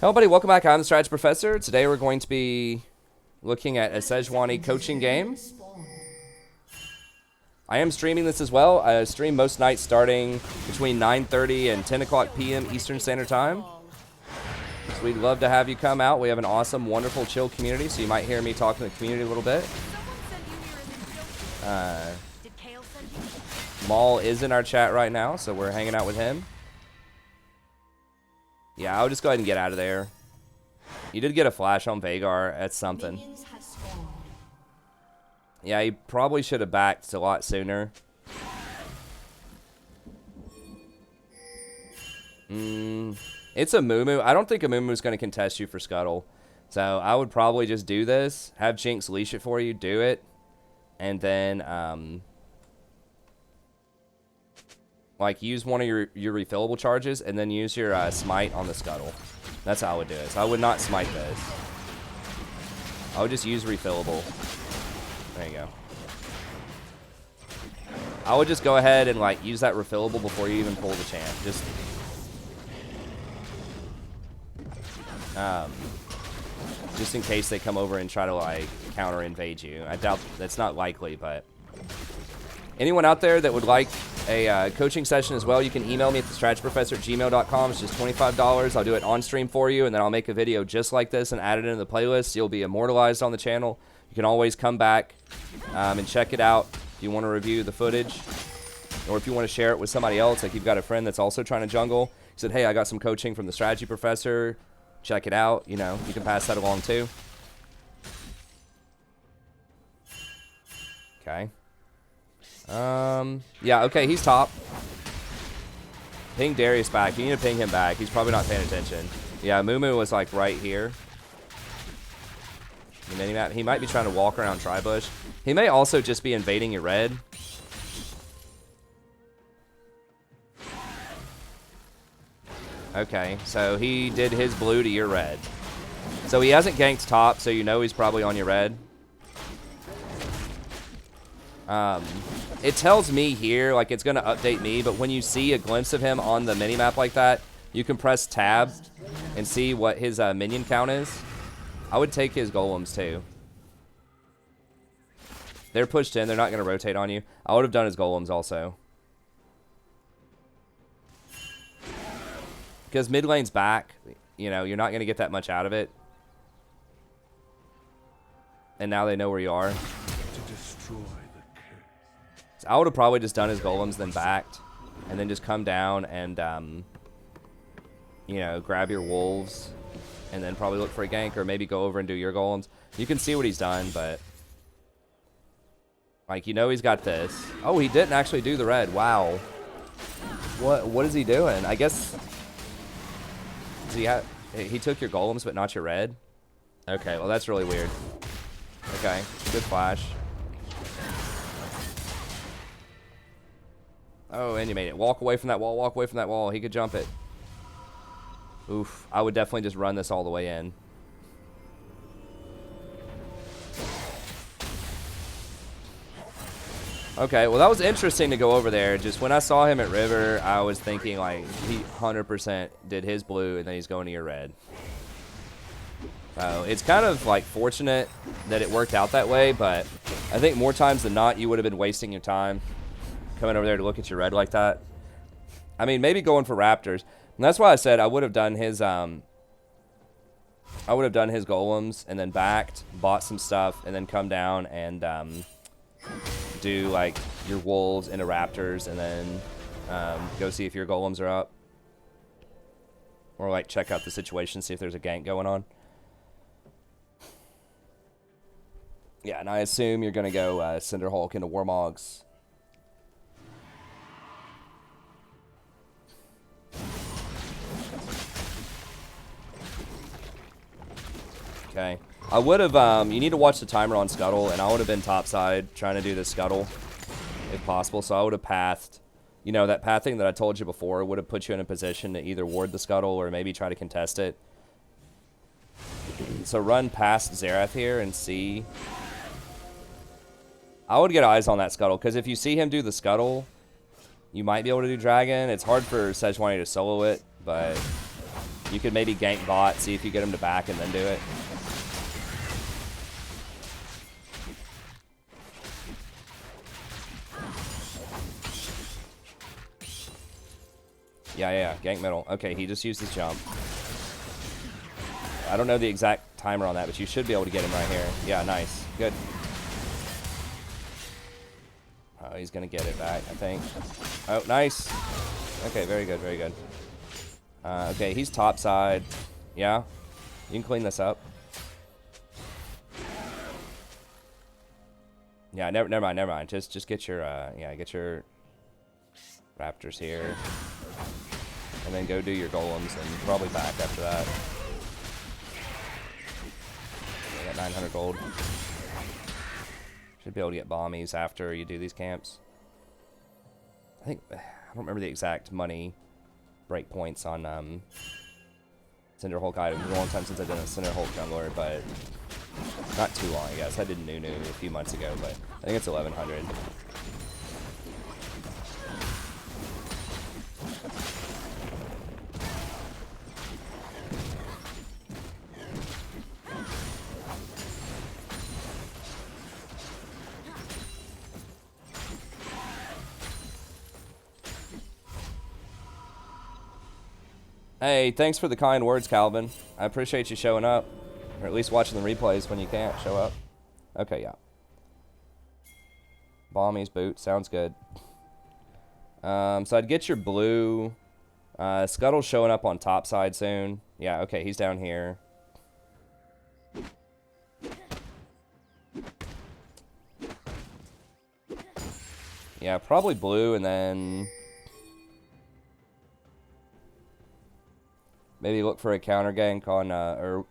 Hello, buddy. Welcome back. I'm the Strategy Professor. Today we're going to be looking at a Sejuani coaching game. I am streaming this as well. I stream most nights starting between 9:30 and 10 o'clock p.m. Eastern Standard Time. So we'd love to have you come out. We have an awesome, wonderful, chill community, so you might hear me talking to the community a little bit. Maul is in our chat right now, so we're hanging out with him. Yeah, I would just go ahead and get out of there. You did get a flash on Vhagar. That's something. Yeah, he probably should have backed a lot sooner. It's a Mumu. I don't think a Mumu is going to contest you for Scuttle. So I would probably just do this. Have Jinx leash it for you. Do it. And then, like, use one of your refillable charges, and then use your smite on the Scuttle. That's how I would do it. So I would not smite this. I would just use refillable. There you go. I would just go ahead and, like, use that refillable before you even pull the champ. Just in case they come over and try to, like, counter invade you. I doubt that's not likely, but anyone out there that would like a coaching session as well, you can email me at thestrategyprofessor@gmail.com. It's just $25. I'll do it on stream for you, and then I'll make a video just like this and add it into the playlist. You'll be immortalized on the channel. You can always come back and check it out if you want to review the footage, or if you want to share it with somebody else, like you've got a friend that's also trying to jungle. You said, hey, I got some coaching from the Strategy Professor. Check it out. You know, you can pass that along too. Okay. Yeah, okay, he's top. Ping Darius back. You need to ping him back. He's probably not paying attention. Yeah, Mumu was, like, right here. And then he might be trying to walk around Tribush. He may also just be invading your red. Okay, so he did his blue to your red. So he hasn't ganked top, so you know he's probably on your red. It tells me here, like, it's going to update me, but when you see a glimpse of him on the minimap like that, you can press tab and see what his minion count is. I would take his golems, too. They're pushed in. They're not going to rotate on you. I would have done his golems also. Because mid lane's back. You know, you're not going to get that much out of it. And now they know where you are. So I would have probably just done his golems, then backed, and then just come down and, you know, grab your wolves, and then probably look for a gank, or maybe go over and do your golems. You can see what he's done, but, like, you know he's got this. Oh, he didn't actually do the red. Wow. What is he doing? I guess he took your golems, but not your red. Okay, well, that's really weird. Okay, good flash. Oh, and you made it. Walk away from that wall. Walk away from that wall. He could jump it. Oof. I would definitely just run this all the way in. Okay, well, that was interesting to go over there. Just when I saw him at River, I was thinking, like, he 100% did his blue, and then he's going to your red. So it's kind of, like, fortunate that it worked out that way, but I think more times than not, you would have been wasting your time coming over there to look at your red like that. I mean, maybe going for Raptors. And that's why I said I would have done his golems and then backed, bought some stuff, and then come down and do, like, your wolves into Raptors, and then go see if your golems are up. Or, like, check out the situation, see if there's a gank going on. Yeah, and I assume you're going to go Cinderhulk into Warmogs. Okay. I would have, you need to watch the timer on Scuttle, and I would have been topside trying to do this Scuttle, if possible. So I would have pathed, you know, that pathing that I told you before would have put you in a position to either ward the Scuttle or maybe try to contest it. So run past Xerath here and see. I would get eyes on that Scuttle, because if you see him do the Scuttle, you might be able to do Dragon. It's hard for Sejuani to solo it, but You could maybe gank bot, see if you get him to back, and then do it. Yeah, gank middle. Okay, he just used his jump. I don't know the exact timer on that, but you should be able to get him right here. Yeah, nice. Good. Oh, he's going to get it back, I think. Oh, nice. Okay, very good, very good. Okay, he's top side. Yeah, you can clean this up. Yeah, never mind. Just get your, get your raptors here. And then go do your golems and probably back after that. I got 900 gold. Should be able to get bombies after you do these camps. I don't remember the exact money breakpoints on Cinder Hulk items. It's a long time since I've done a Cinder Hulk jungler, but not too long, I guess. I did Nunu a few months ago, but I think it's 1100. Hey, thanks for the kind words, Calvin. I appreciate you showing up. Or at least watching the replays when you can't show up. Okay, yeah. Bombies, boot. Sounds good. So I'd get your blue. Scuttle's showing up on top side soon. Yeah, okay, he's down here. Yeah, probably blue and then... maybe look for a counter gank on, I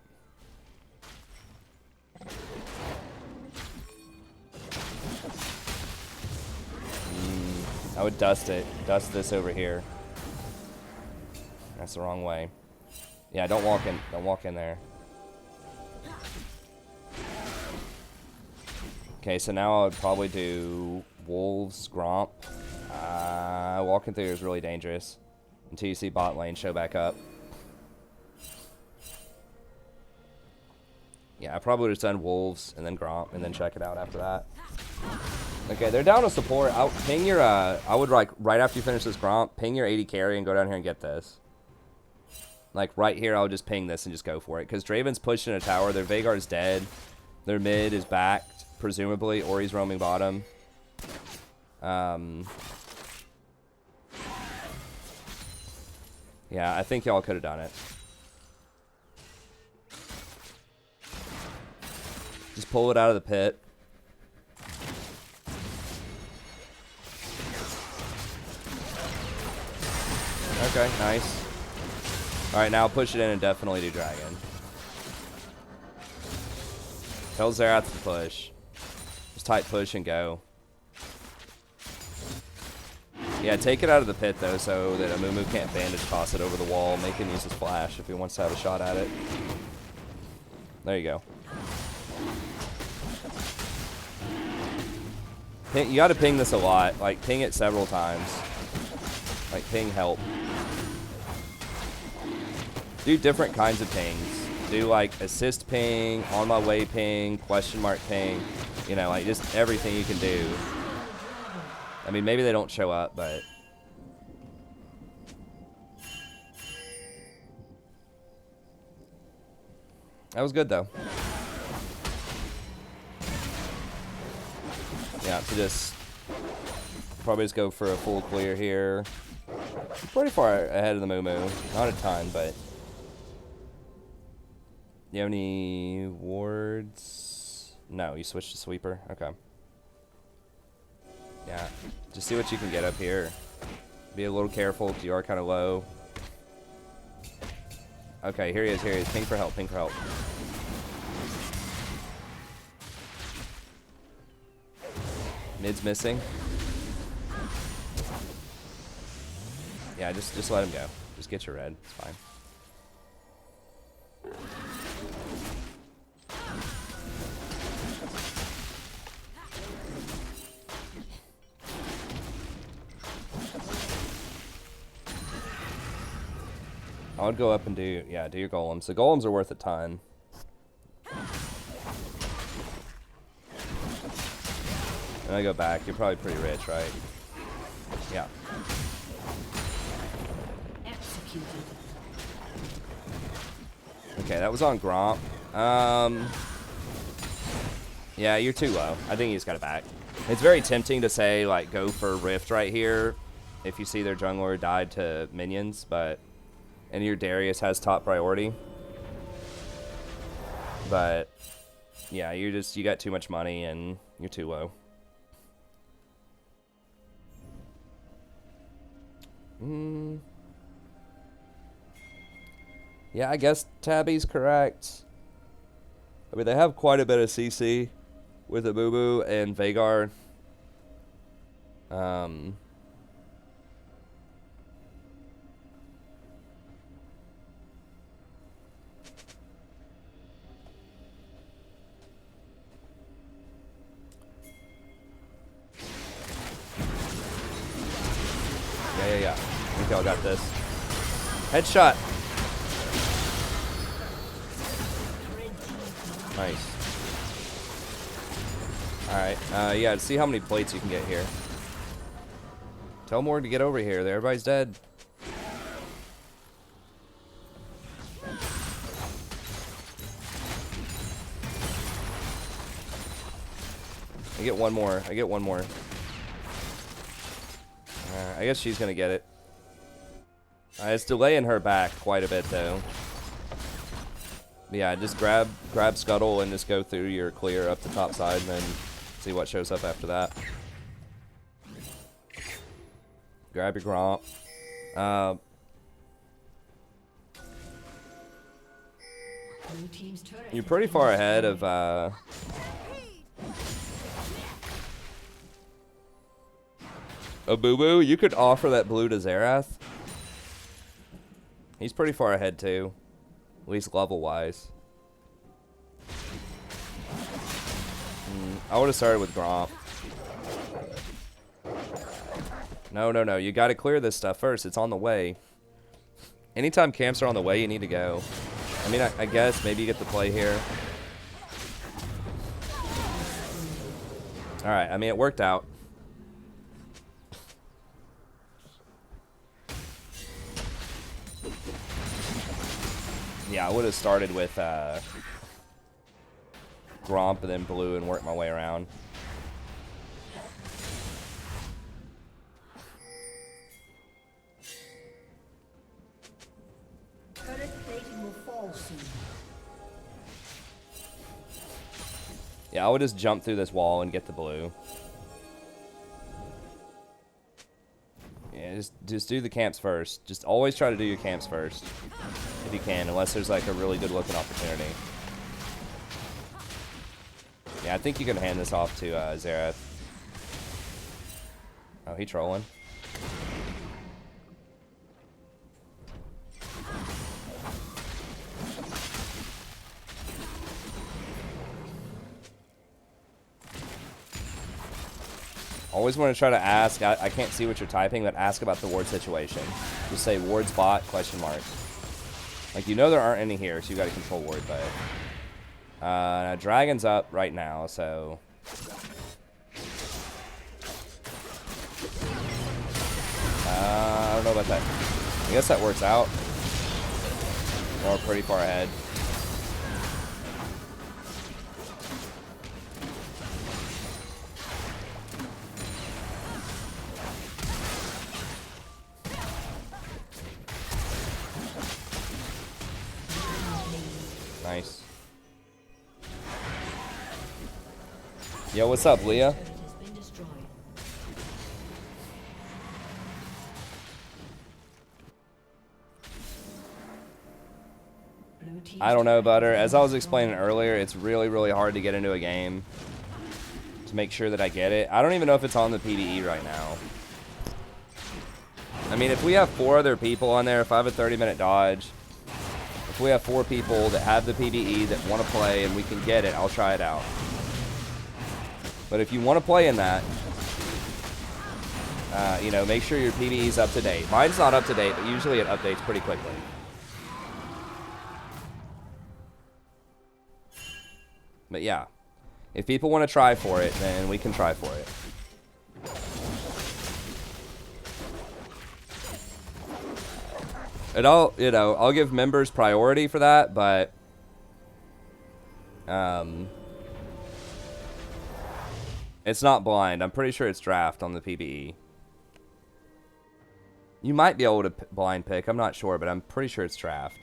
would dust it. Dust this over here. That's the wrong way. Yeah, don't walk in. Don't walk in there. Okay, so now I would probably do Wolves, Gromp. Walking through is really dangerous until you see bot lane show back up. Yeah, I probably would have done Wolves and then Gromp and then check it out after that. Okay, they're down to support. I'll ping your, I would like, right after you finish this Gromp, ping your 80 carry and go down here and get this. Like, right here, I would just ping this and just go for it. Because Draven's pushing a tower. Their Veigar's dead. Their mid is backed, presumably, or he's roaming bottom. Yeah, I think y'all could have done it. Just pull it out of the pit. Okay, nice. Alright, now push it in and definitely do dragon. Tell Xerath to push. Just tight push and go. Yeah, take it out of the pit though so that Amumu can't bandage toss it over the wall. Make him use his flash if he wants to have a shot at it. There you go. You gotta ping this a lot. Like, ping it several times. Like, ping help. Do different kinds of pings. Do, like, assist ping, on my way ping, question mark ping. You know, like, just everything you can do. I mean, maybe they don't show up, but... that was good, though. Yeah, to just probably just go for a full clear here. Pretty far ahead of the Moo. Not a ton, but... you have any wards? No, you switched to sweeper? Okay. Yeah, just see what you can get up here. Be a little careful because you are kind of low. Okay, here he is, Ping for help, ping for help. Mid's missing. Yeah, just let him go. Just get your red. It's fine. I'd go up and do your golems. The golems are worth a ton. And I go back. You're probably pretty rich, right? Yeah. Okay, that was on Gromp. Yeah, you're too low. I think he's got it back. It's very tempting to say, like, go for Rift right here if you see their jungler died to minions, but... And your Darius has top priority. But, yeah, you got too much money and you're too low. Yeah, I guess Tabby's correct. I mean, they have quite a bit of CC with Abubu and Veigar. Yeah. I think y'all got this. Headshot. Nice. Alright, yeah, see how many plates you can get here. Tell Mord to get over here. Everybody's dead. I get one more. I guess she's gonna get it. It's delaying her back quite a bit, though. Yeah, just grab Scuttle and just go through your clear up the top side and then see what shows up after that. Grab your Gromp. You're pretty far ahead of Abubu. You could offer that blue to Xerath. He's pretty far ahead too. At least level-wise. I would have started with Gromp. No. You got to clear this stuff first. It's on the way. Anytime camps are on the way, you need to go. I mean, I guess maybe you get the play here. Alright, I mean, it worked out. Yeah, I would have started with Gromp and then blue and worked my way around. Turret plating will fall soon. Yeah, I would just jump through this wall and get the blue. Yeah, just do the camps first. Just always try to do your camps first. If you can, unless there's like a really good looking opportunity. Yeah, I think you can hand this off to Xerath. Oh, he trolling. Always want to try to ask, I can't see what you're typing, but ask about the ward situation. Just say ward's bot, question mark. Like, you know there aren't any here, so you gotta control ward, but... now Dragon's up right now, so... I don't know about that. I guess that works out. We're pretty far ahead. Nice. Yo, what's up, Leah? I don't know, Butter. As I was explaining earlier, it's really, really hard to get into a game to make sure that I get it. I don't even know if it's on the PvE right now. I mean, if we have 4 other people on there, if I have a 30-minute dodge, if we have 4 people that have the PvE that want to play and we can get it, I'll try it out. But if you want to play in that, you know, make sure your PvE is up to date. Mine's not up to date, but usually it updates pretty quickly. But yeah, if people want to try for it, then we can try for it. And I'll give members priority for that, but it's not blind. I'm pretty sure it's draft on the PBE. You might be able to blind pick. I'm not sure, but I'm pretty sure it's draft.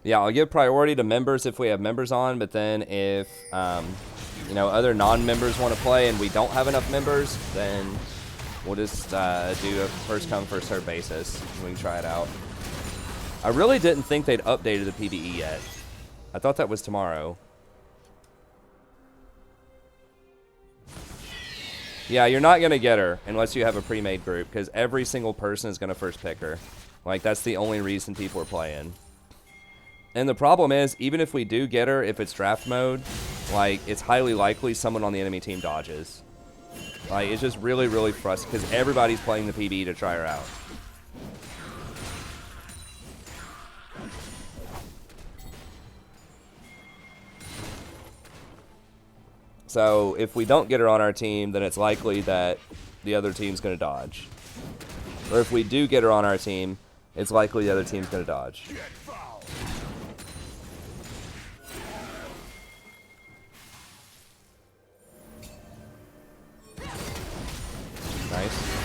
Yeah, I'll give priority to members if we have members on, but then if, you know, other non-members want to play and we don't have enough members, then we'll just do a first-come, first-served basis. We can try it out. I really didn't think they'd updated the PBE yet. I thought that was tomorrow. Yeah, you're not going to get her unless you have a pre-made group, because every single person is going to first pick her. Like, that's the only reason people are playing. And the problem is, even if we do get her, if it's draft mode, like, it's highly likely someone on the enemy team dodges. Like, it's just really, really frustrating, because everybody's playing the PB to try her out. So, if we don't get her on our team, then it's likely that the other team's going to dodge. Or if we do get her on our team, it's likely the other team's going to dodge. Nice.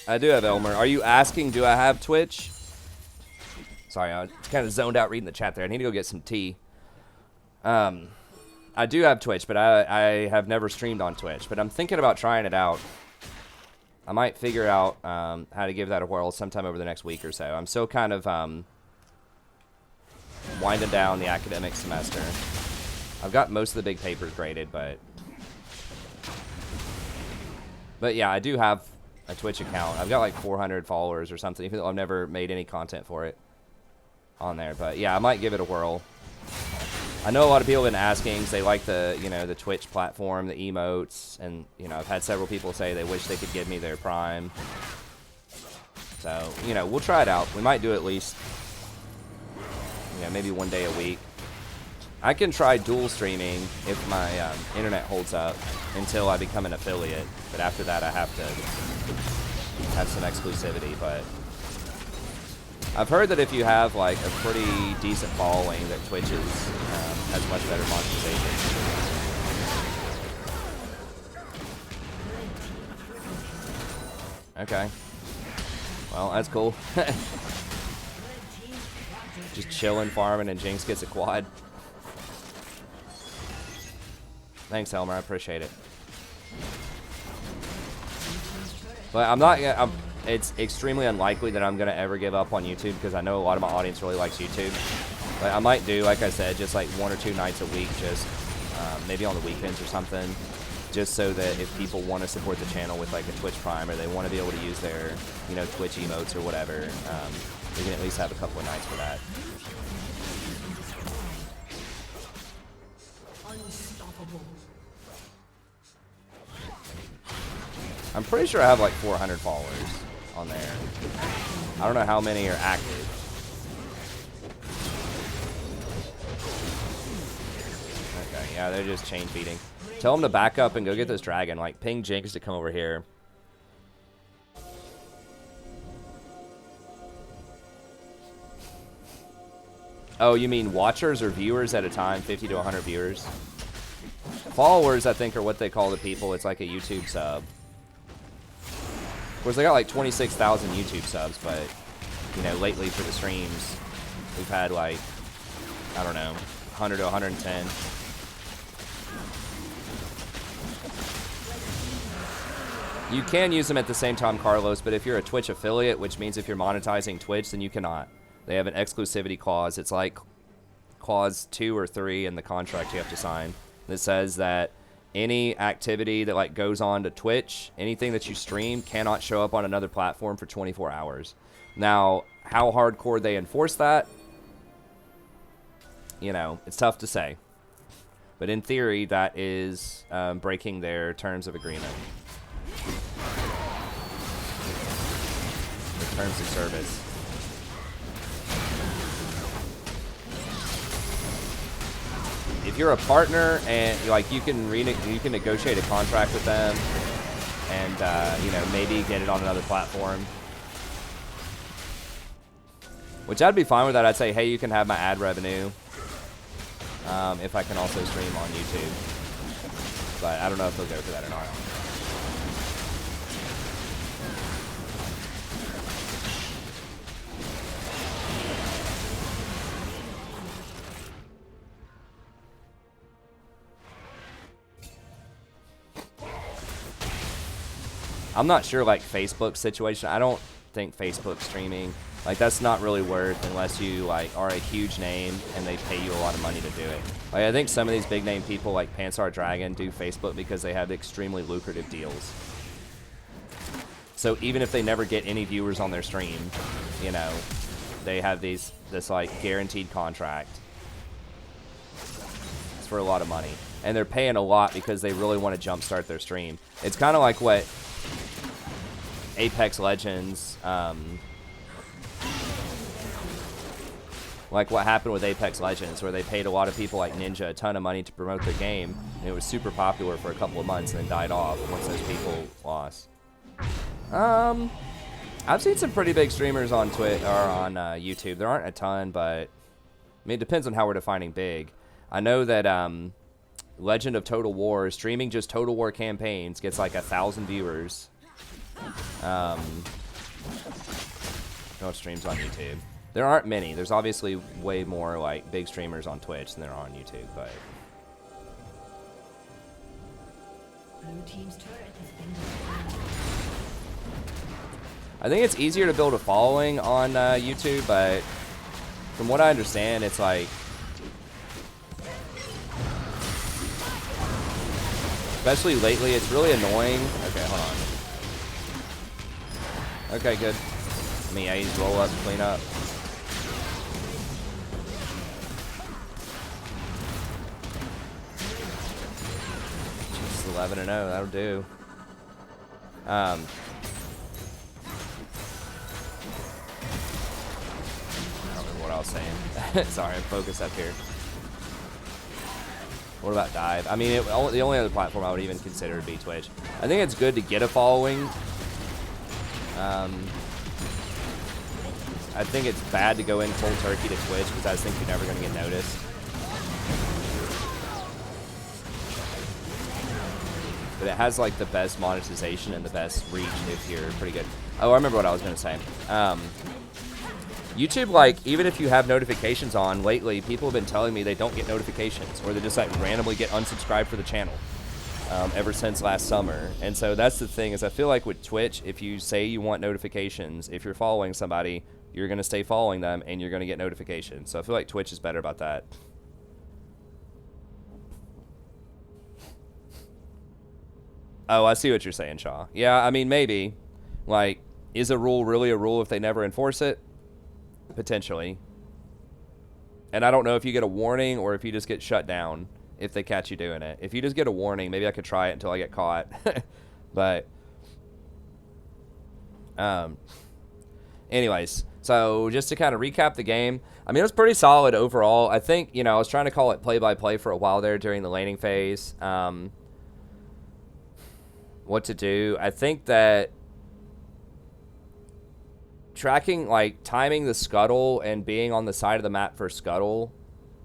I do have Elmer. Are you asking, do I have Twitch? Sorry, I kind of zoned out reading the chat there. I need to go get some tea. I do have Twitch, but I have never streamed on Twitch. But I'm thinking about trying it out. I might figure out how to give that a whirl sometime over the next week or so. I'm still kind of winding down the academic semester. I've got most of the big papers graded, but yeah, I do have a Twitch account. I've got like 400 followers or something, even though I've never made any content for it on there. But yeah, I might give it a whirl. I know a lot of people have been asking because they like the, you know, the Twitch platform, the emotes, and, you know, I've had several people say they wish they could give me their Prime. So, you know, we'll try it out. We might do at least, you know, maybe one day a week. I can try dual streaming if my internet holds up until I become an affiliate. But after that, I have to have some exclusivity. But I've heard that if you have like a pretty decent following, that Twitch has much better monetization. Okay. Well, that's cool. Just chilling, farming, and Jinx gets a quad. Thanks, Elmer. I appreciate it. But I'm not. It's extremely unlikely that I'm gonna ever give up on YouTube because I know a lot of my audience really likes YouTube. But I might do, like I said, just like 1 or 2 nights a week, just maybe on the weekends or something, just so that if people want to support the channel with like a Twitch Prime or they want to be able to use their, you know, Twitch emotes or whatever, We can at least have a couple of nights for that. Unstoppable. I'm pretty sure I have like 400 followers on there. I don't know how many are active. Okay, yeah, they're just chain feeding. Tell them to back up and go get this dragon. Like, ping Jinx to come over here. Oh, you mean watchers or viewers at a time? 50 to 100 viewers? Followers, I think, are what they call the people. It's like a YouTube sub. Of course, they got like 26,000 YouTube subs, but, you know, lately for the streams, we've had like, I don't know, 100 to 110. You can use them at the same time, Carlos, but if you're a Twitch affiliate, which means if you're monetizing Twitch, then you cannot. They have an exclusivity clause. It's like clause 2 or 3 in the contract you have to sign that says that any activity that like goes on to Twitch, anything that you stream, cannot show up on another platform for 24 hours. Now, how hardcore they enforce that, you know, it's tough to say. But in theory, that is breaking their terms of agreement. Their terms of service. If you're a partner and like you can negotiate a contract with them, and you know, maybe get it on another platform, which I'd be fine with that. I'd say, hey, you can have my ad revenue if I can also stream on YouTube, but I don't know if they'll go for that or not. I'm not sure, like, Facebook situation. I don't think Facebook streaming, like, that's not really worth unless you, like, are a huge name and they pay you a lot of money to do it. Like, I think some of these big name people like Pansar Dragon do Facebook because they have extremely lucrative deals. So even if they never get any viewers on their stream, you know, they have this like guaranteed contract. It's for a lot of money. And they're paying a lot because they really want to jumpstart their stream. It's kind of like what Apex Legends, like what happened with Apex Legends, where they paid a lot of people like Ninja a ton of money to promote their game, and it was super popular for a couple of months and then died off once those people lost. I've seen some pretty big streamers on Twitch or on YouTube. There aren't a ton, but I mean, it depends on how we're defining big. I know that Legend of Total War, streaming just Total War campaigns, gets like 1,000 viewers. No streams on YouTube. There aren't many. There's obviously way more like big streamers on Twitch than there are on YouTube, but Blue team's turret has been destroyed. I think it's easier to build a following on YouTube, but from what I understand, it's like, especially lately, it's really annoying. Okay, hold on. Okay, good. I mean, yeah, you just roll up, clean up. Just 11-0, that'll do. I don't remember what I was saying. Sorry, I'm focused up here. What about Dive? I mean, the only other platform I would even consider would be Twitch. I think it's good to get a following. I think it's bad to go in cold turkey to Twitch because I think you're never going to get noticed. But it has like the best monetization and the best reach if you're pretty good. Oh, I remember what I was going to say. YouTube, like, even if you have notifications on, lately, people have been telling me they don't get notifications, or they just, like, randomly get unsubscribed for the channel ever since last summer. And so that's the thing, is I feel like with Twitch, if you say you want notifications, if you're following somebody, you're going to stay following them, and you're going to get notifications. So I feel like Twitch is better about that. Oh, I see what you're saying, Shaw. Yeah, I mean, maybe. Like, is a rule really a rule if they never enforce it? potentially. And I don't know if you get a warning or if you just get shut down if they catch you doing it. If you just get a warning, maybe I could try it until I get caught. But anyways, so just to kind of recap the game, I mean, it was pretty solid overall. I think, you know, I was trying to call it play-by-play for a while there during the laning phase. What to do. I think that tracking, like, timing the scuttle and being on the side of the map for scuttle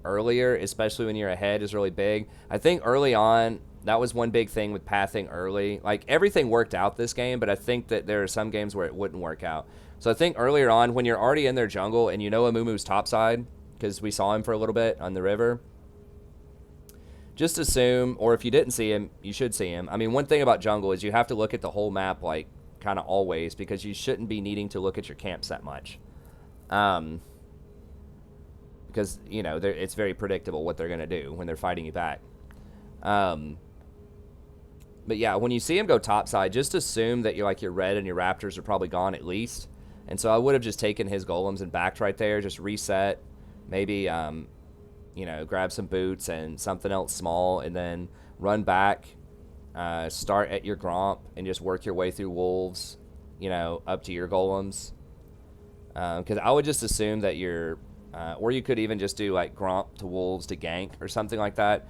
earlier, especially when you're ahead, is really big. I think early on, that was one big thing with pathing early. Like, everything worked out this game, but I think that there are some games where it wouldn't work out. So I think earlier on, when you're already in their jungle and you know Amumu's topside, because we saw him for a little bit on the river, just assume, or if you didn't see him, you should see him. I mean, one thing about jungle is you have to look at the whole map, like, kind of always, because you shouldn't be needing to look at your camps that much. Because, you know, it's very predictable what they're going to do when they're fighting you back. But yeah, when you see him go topside, just assume that your red and your raptors are probably gone at least. And so I would have just taken his golems and backed right there, just reset, maybe, you know, grab some boots and something else small, and then run back, start at your Gromp, and just work your way through wolves, you know, up to your golems. Because I would just assume that you're, or you could even just do like Gromp to wolves to gank or something like that.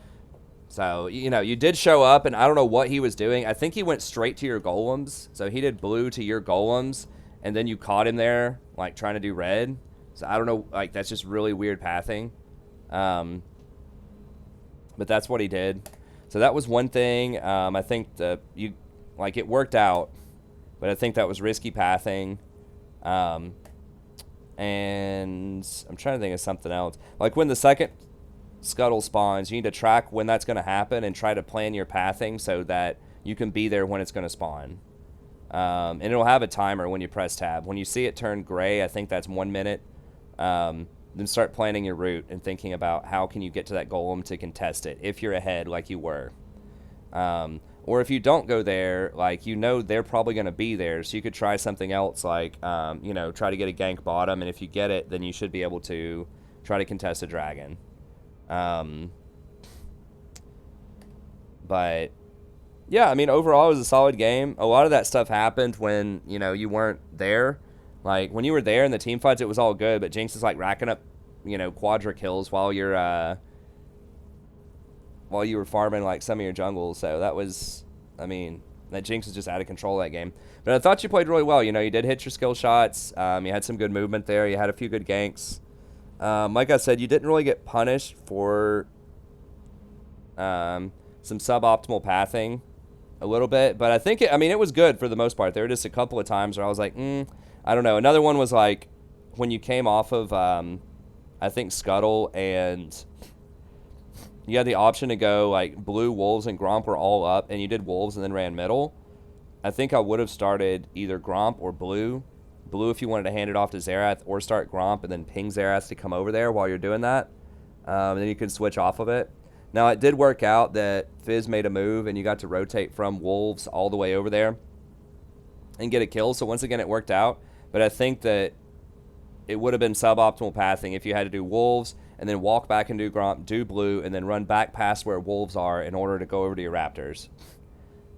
So, you know, you did show up, and I don't know what he was doing. I think he went straight to your golems. So he did blue to your golems, and then you caught him there, like, trying to do red. So I don't know, like, that's just really weird pathing. But that's what he did. So that was one thing. I think it worked out, but I think that was risky pathing. And I'm trying to think of something else. Like, when the second scuttle spawns, you need to track when that's going to happen and try to plan your pathing so that you can be there when it's going to spawn. And it'll have a timer when you press tab. When you see it turn gray, I think that's 1 minute. Then start planning your route and thinking about how can you get to that golem to contest it if you're ahead like you were. Or if you don't go there, like, you know they're probably going to be there, so you could try something else, like, you know, try to get a gank bottom, and if you get it, then you should be able to try to contest a dragon. But yeah, I mean, overall, it was a solid game. A lot of that stuff happened when, you know, you weren't there. Like, when you were there in the team fights, it was all good, but Jinx is, like, racking up, you know, quadra kills while you were farming, like, some of your jungles. So that was, I mean, that Jinx was just out of control that game. But I thought you played really well. You know, you did hit your skill shots. You had some good movement there. You had a few good ganks. Like I said, you didn't really get punished for some suboptimal pathing a little bit. But I think, it was good for the most part. There were just a couple of times where I was like, I don't know. Another one was, like, when you came off of, I think, Scuttle, and you had the option to go, like, blue, wolves, and Gromp were all up, and you did wolves and then ran middle. I think I would have started either Gromp or blue. Blue if you wanted to hand it off to Xerath, or start Gromp and then ping Xerath to come over there while you're doing that. And then you could switch off of it. Now, it did work out that Fizz made a move, and you got to rotate from wolves all the way over there and get a kill. So, once again, it worked out. But I think that it would have been suboptimal pathing if you had to do wolves and then walk back and do Gromp, do blue, and then run back past where wolves are in order to go over to your raptors.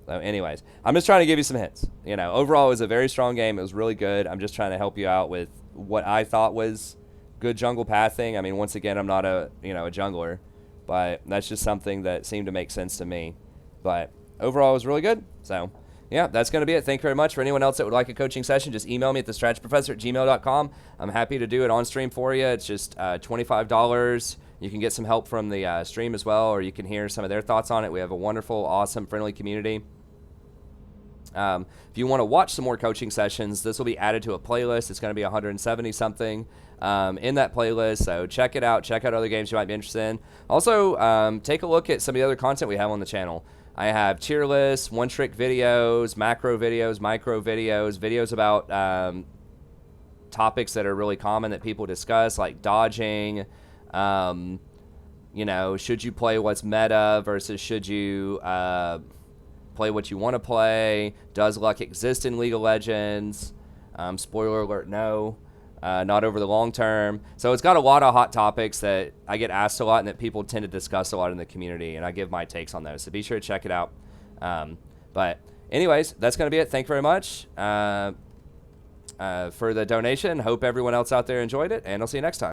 So anyways, I'm just trying to give you some hints. You know, overall, it was a very strong game. It was really good. I'm just trying to help you out with what I thought was good jungle pathing. I mean, once again, I'm not a jungler, but that's just something that seemed to make sense to me. But overall, it was really good. So yeah, that's going to be it. Thank you very much. For anyone else that would like a coaching session, just email me at thestrategyprofessor@gmail.com. I'm happy to do it on stream for you. It's just $25. You can get some help from the stream as well, or you can hear some of their thoughts on it. We have a wonderful, awesome, friendly community. If you want to watch some more coaching sessions, this will be added to a playlist. It's going to be 170-something in that playlist, so check it out. Check out other games you might be interested in. Also, take a look at some of the other content we have on the channel. I have tier lists, one-trick videos, macro videos, micro videos, videos about topics that are really common that people discuss, like dodging, you know, should you play what's meta versus should you play what you want to play? Does luck exist in League of Legends? Spoiler alert, no. not over the long term. So it's got a lot of hot topics that I get asked a lot and that people tend to discuss a lot in the community, and I give my takes on those. So be sure to check it out. But anyways, that's going to be it. Thank you very much for the donation. Hope everyone else out there enjoyed it, and I'll see you next time.